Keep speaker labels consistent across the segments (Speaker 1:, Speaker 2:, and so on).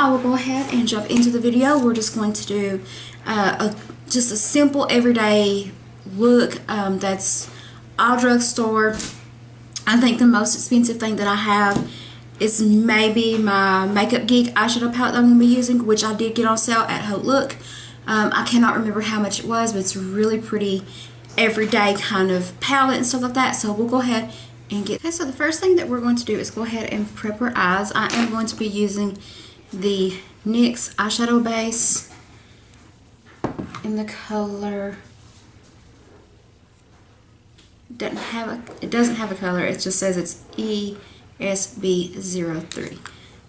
Speaker 1: I will go ahead and jump into the video. We're just going to do just a simple everyday look that's all drugstore. I think the most expensive thing that I have is maybe my Makeup Geek eyeshadow palette that I'm going to be using, which I did get on sale at HauteLook. I cannot remember how much it was, but it's really pretty everyday kind of palette and stuff like that. So we'll go ahead and get. Okay, so the first thing that we're going to do is go ahead and prep our eyes. I am going to be using the NYX eyeshadow base in the color. It doesn't have a color. It just says it's ESB03.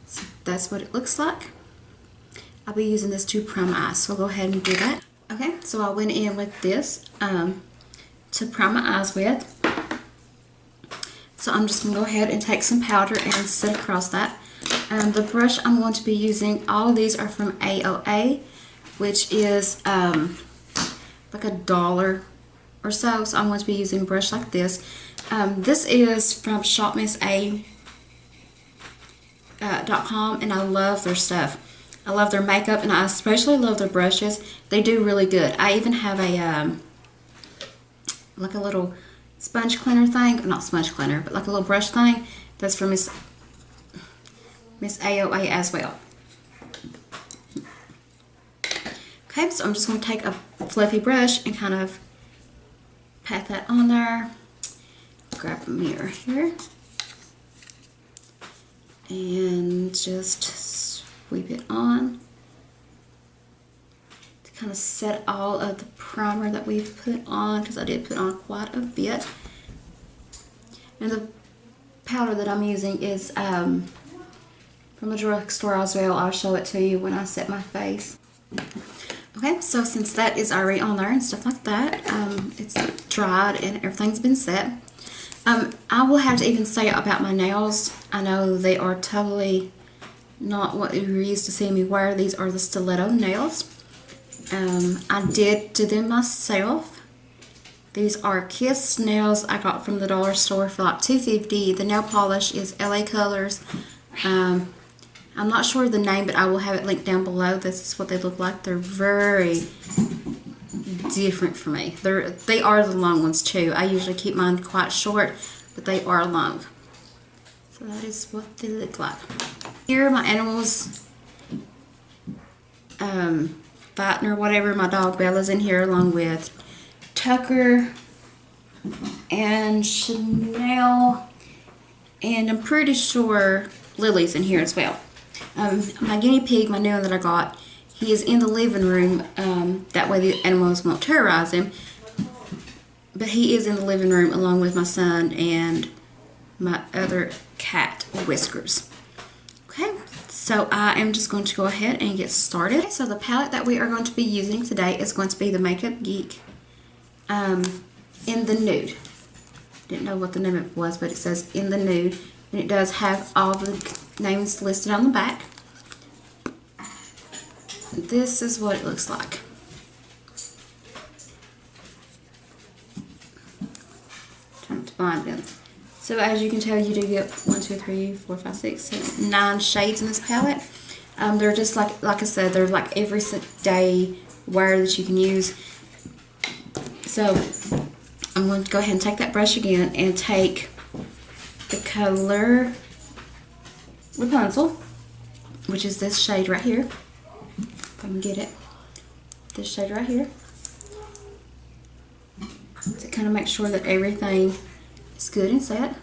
Speaker 1: So that's what it looks like. I'll be using this to prime my eyes, so I'll go ahead and do that. Okay, so I went in with this to prime my eyes with. So I'm just going to go ahead and take some powder and set across that. The brush I'm going to be using, all of these are from AOA, which is like $1 or so. So I'm going to be using a brush like this. This is from shopmissa.com, and I love their stuff. I love their makeup, and I especially love their brushes. They do really good. I even have a like a little sponge cleaner thing, not sponge cleaner, but like a little brush thing that's from Miss AOA as well. Okay, so I'm just going to take a fluffy brush and kind of pat that on there. Grab a mirror here and just sweep it on to kind of set all of the primer that we've put on, because I did put on quite a bit. And the powder that I'm using is from the drugstore as well. I'll show it to you when I set my face. Okay, so since that is already on there and stuff like that, it's dried and everything's been set. I will have to even say about my nails. I know they are totally not what you're used to seeing me wear. These are the stiletto nails. I did do them myself. These are Kiss nails I got from the dollar store for like $2.50. The nail polish is LA Colors. I'm not sure of the name, but I will have it linked down below. This is what they look like. They're very different for me. They are the long ones too. I usually keep mine quite short, but they are long. So that is what they look like. Here are my animals fighting or whatever. My dog Bella's in here along with Tucker and Chanel, and I'm pretty sure Lily's in here as well. My guinea pig, my new one that I got, he is in the living room. That way the animals won't terrorize him. But he is in the living room along with my son and my other cat, Whiskers. Okay, so I am just going to go ahead and get started. Okay, so the palette that we are going to be using today is going to be the Makeup Geek in the Nude. Didn't know what the name of it was, but it says in the Nude. And it does have all the names listed on the back. This is what it looks like. Trying to find them. So as you can tell, you do get 1, 2, 3, 4, 5, 6, 7, 9 shades in this palette. They're just like I said, they're like everyday wear that you can use. So I'm going to go ahead and take that brush again and take the color Rapunzel, which is this shade right here. If I can get it. This shade right here. To kind of make sure that everything is good and set.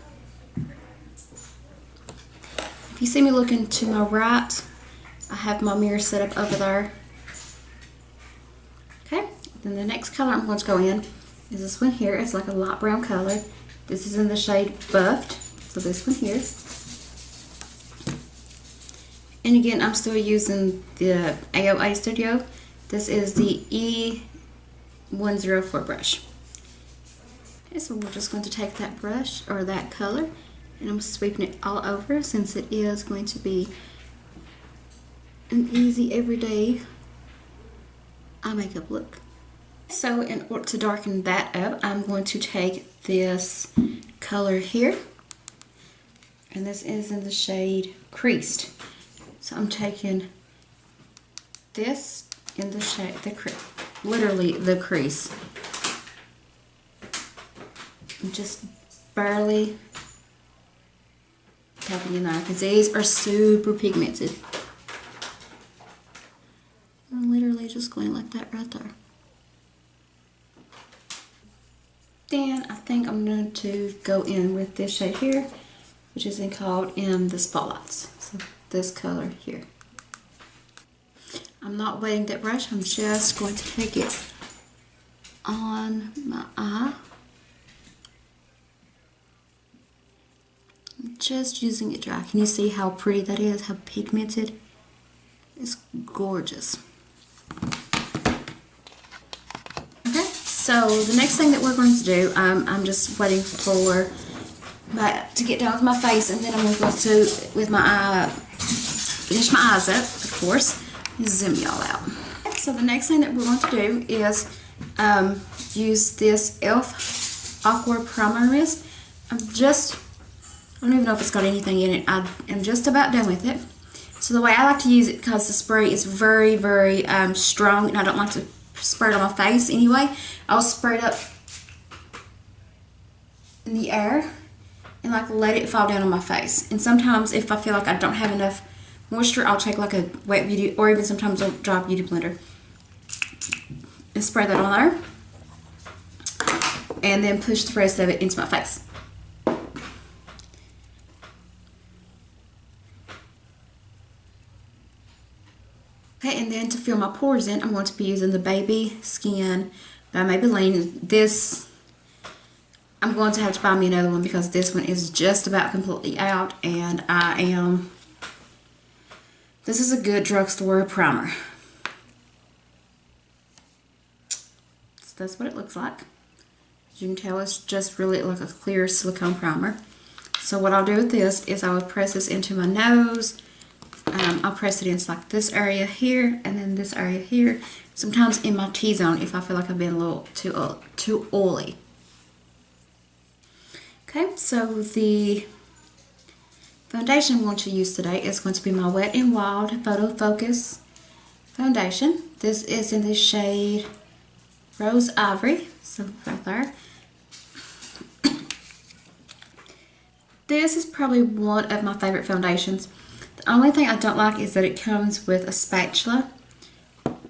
Speaker 1: If you see me looking to my right, I have my mirror set up over there. Okay, then the next color I'm going to go in is this one here. It's like a light brown color. This is in the shade Buffed. So this one here. And again, I'm still using the AOA Studio. This is the E104 brush. Okay, so we're just going to take that brush, or that color, and I'm sweeping it all over since it is going to be an easy everyday eye makeup look. So in order to darken that up, I'm going to take this color here, and this is in the shade Creased. So I'm taking this in the shade, literally the crease. I'm just barely tapping in there because these are super pigmented. I'm literally just going like that right there. Then I think I'm going to go in with this shade here, which is called in the Spotlights. So this color here. I'm not wetting that brush. I'm just going to take it on my eye. I'm just using it dry. Can you see how pretty that is? How pigmented? It's gorgeous. Okay, so the next thing that we're going to do, I'm just waiting for to get down with my face, and then I'm going to go to, with my eye, finish my eyes up, of course, and zoom y'all out. Okay, so the next thing that we're going to do is use this e.l.f. Aqua Primer Mist. I don't even know if it's got anything in it. I am just about done with it. So the way I like to use it, because the spray is very, very strong, and I don't like to spray it on my face anyway, I'll spray it up in the air and like let it fall down on my face. And sometimes if I feel like I don't have enough moisture, I'll take like a wet beauty, or even sometimes a dry beauty blender and spray that on there, and then push the rest of it into my face. Okay, and then to fill my pores in, I'm going to be using the Baby Skin by Maybelline. This, I'm going to have to buy me another one because this one is just about completely out, and this is a good drugstore primer. So that's what it looks like. As you can tell, it's just really like a clear silicone primer. So what I'll do with this is I will press this into my nose. I'll press it in like this area here, and then this area here. Sometimes in my T-zone if I feel like I've been a little too oily. Okay, so the foundation I'm going to use today is going to be my Wet n Wild Photo Focus foundation. This is in the shade Rose Ivory, so right there. This is probably one of my favorite foundations. The only thing I don't like is that it comes with a spatula,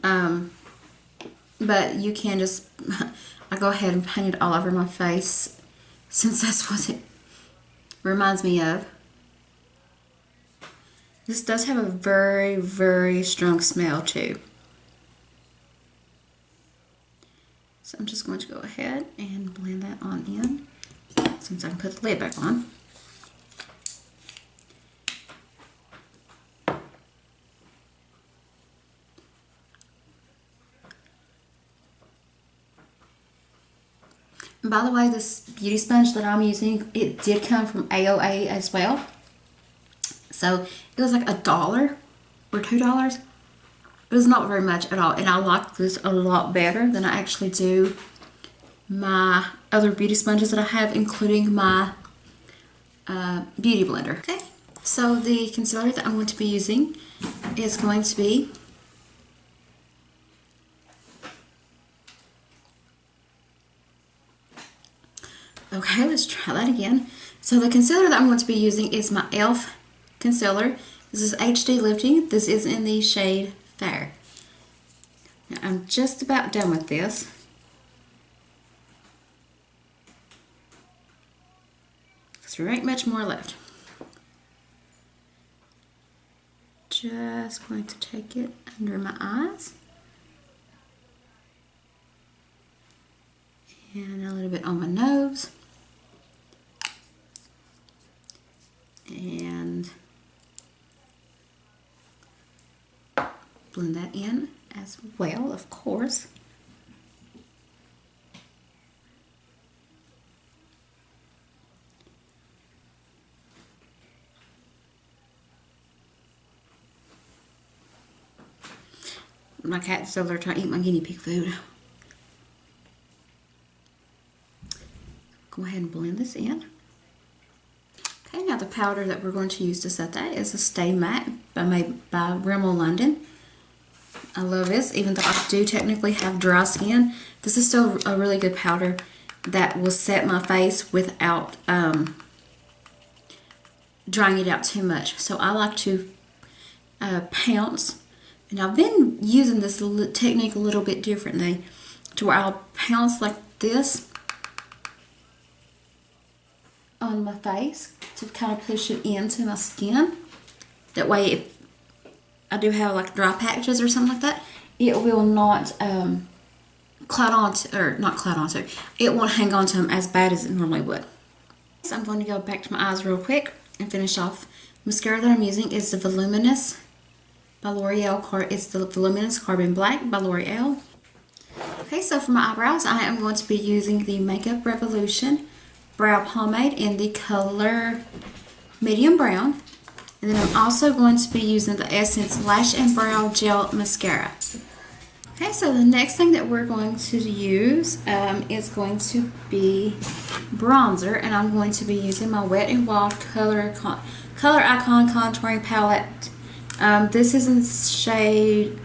Speaker 1: but you can just, I go ahead and paint it all over my face since that's what it reminds me of. This does have a very, very strong smell too. So I'm just going to go ahead and blend that on in since I can put the lid back on. By the way, this beauty sponge that I'm using, it did come from AOA as well. So it was like $1 or $2. It was not very much at all. And I like this a lot better than I actually do my other beauty sponges that I have, including my beauty blender. Okay, so the concealer that I'm going to be using is going to be okay, let's try that again. So the concealer that I'm going to be using is my e.l.f. concealer. This is HD Lifting. This is in the shade Fair. Now, I'm just about done with this. So there ain't much more left. Just going to take it under my eyes. And a little bit on my nose. And blend that in as well, of course. My cat's still there trying to eat my guinea pig food. Go ahead and blend this in. Okay, now the powder that we're going to use to set that is a Stay Matte by Rimmel London. I love this, even though I do technically have dry skin. This is still a really good powder that will set my face without drying it out too much. So I like to pounce, and I've been using this technique a little bit differently, to where I'll pounce like this on my face to kind of push it into my skin. That way, if I do have like dry patches or something like that, it will not cloud onto, or not cloud onto, it won't hang on to them as bad as it normally would. So I'm going to go back to my eyes real quick and finish off. Mascara that I'm using is the Voluminous by L'Oreal. It's the Voluminous Carbon Black by L'Oreal. Okay, so for my eyebrows, I am going to be using the Makeup Revolution Brow Pomade in the color Medium Brown. And then I'm also going to be using the Essence Lash and Brow Gel Mascara. Okay, so the next thing that we're going to use is going to be bronzer, and I'm going to be using my Wet n Wild Color Icon Contouring Palette. This is in shade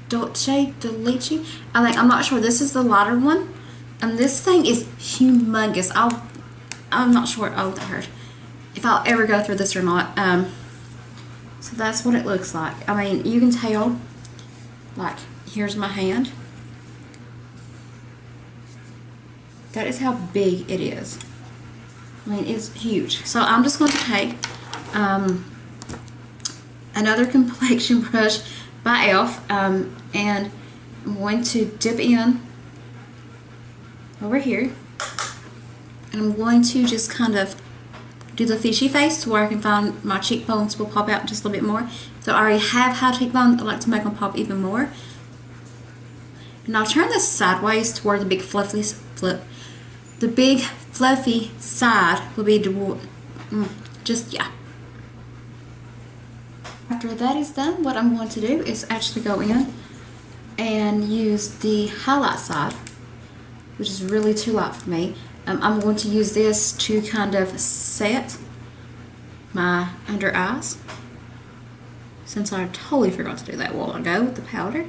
Speaker 1: Dolce Delici. I'm not sure. This is the lighter one, and this thing is humongous. I'm not sure. Oh, that hurt. If I'll ever go through this or not. So that's what it looks like. I mean, you can tell. Like, here's my hand. That is how big it is. I mean, it's huge. So I'm just going to take another complexion brush by e.l.f. And I'm going to dip in over here. And I'm going to just kind of do the fishy face to where I can find my cheekbones will pop out just a little bit more. So I already have high cheekbones. I like to make them pop even more. And I'll turn this sideways toward the big fluffy side will be just, yeah. After that is done, what I'm going to do is actually go in and use the highlight side, which is really too light for me. I'm going to use this to kind of set my under eyes, since I totally forgot to do that a while ago with the powder.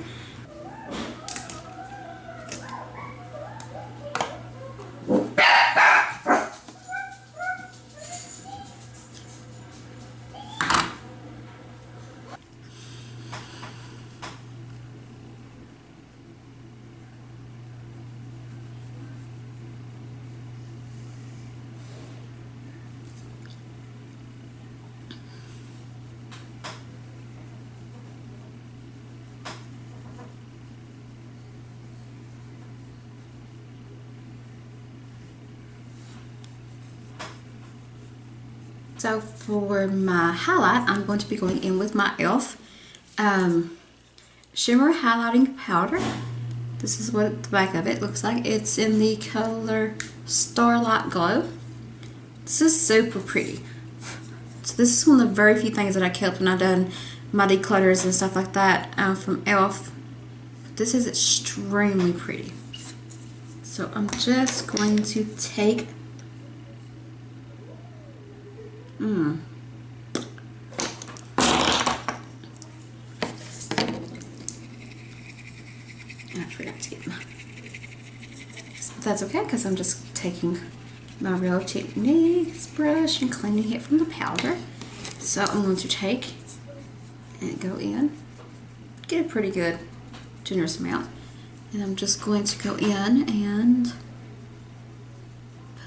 Speaker 1: So for my highlight, I'm going to be going in with my e.l.f. Shimmer Highlighting Powder. This is what the back of it looks like. It's in the color Starlight Glow. This is super pretty. So this is one of the very few things that I kept when I done my declutters and stuff like that from e.l.f. This is extremely pretty. So I'm just going to take I forgot to get my, but that's okay because I'm just taking my Real Techniques brush and cleaning it from the powder. So I'm going to take and go in, get a pretty good generous amount, and I'm just going to go in and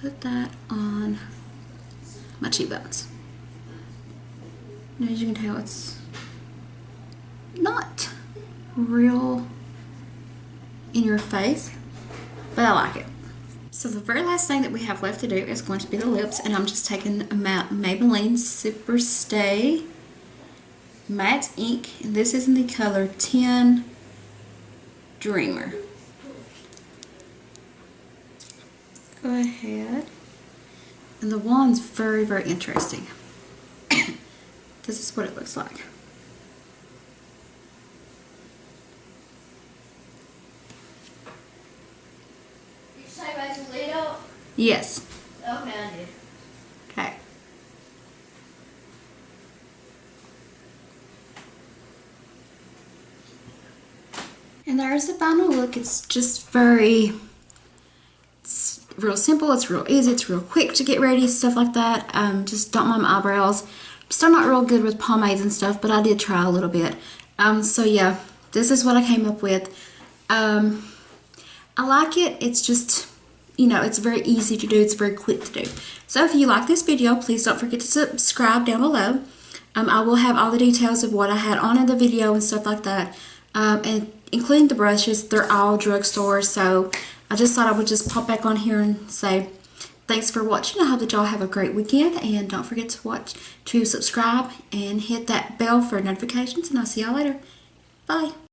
Speaker 1: put that on my cheekbones. And as you can tell, it's not real in your face, but I like it. So the very last thing that we have left to do is going to be the lips, and I'm just taking a Maybelline Super Stay Matte Ink, and this is in the color 10 Dreamer. Go ahead. And the wand's very, very interesting. This is what it looks like.
Speaker 2: Did you say about the lid up?
Speaker 1: Yes.
Speaker 2: Okay, I did.
Speaker 1: Okay. And there's the final look. It's just very, it's real simple, it's real easy, it's real quick to get ready, stuff like that. Just don't mind my eyebrows. Still not real good with pomades and stuff, but I did try a little bit. So yeah, this is what I came up with. I like it. It's just, you know, it's very easy to do. It's very quick to do. So if you like this video, please don't forget to subscribe down below. I will have all the details of what I had on in the video and stuff like that. And including the brushes, they're all drugstore. So I just thought I would just pop back on here and say thanks for watching. I hope that y'all have a great weekend, and don't forget to subscribe and hit that bell for notifications, and I'll see y'all later. Bye.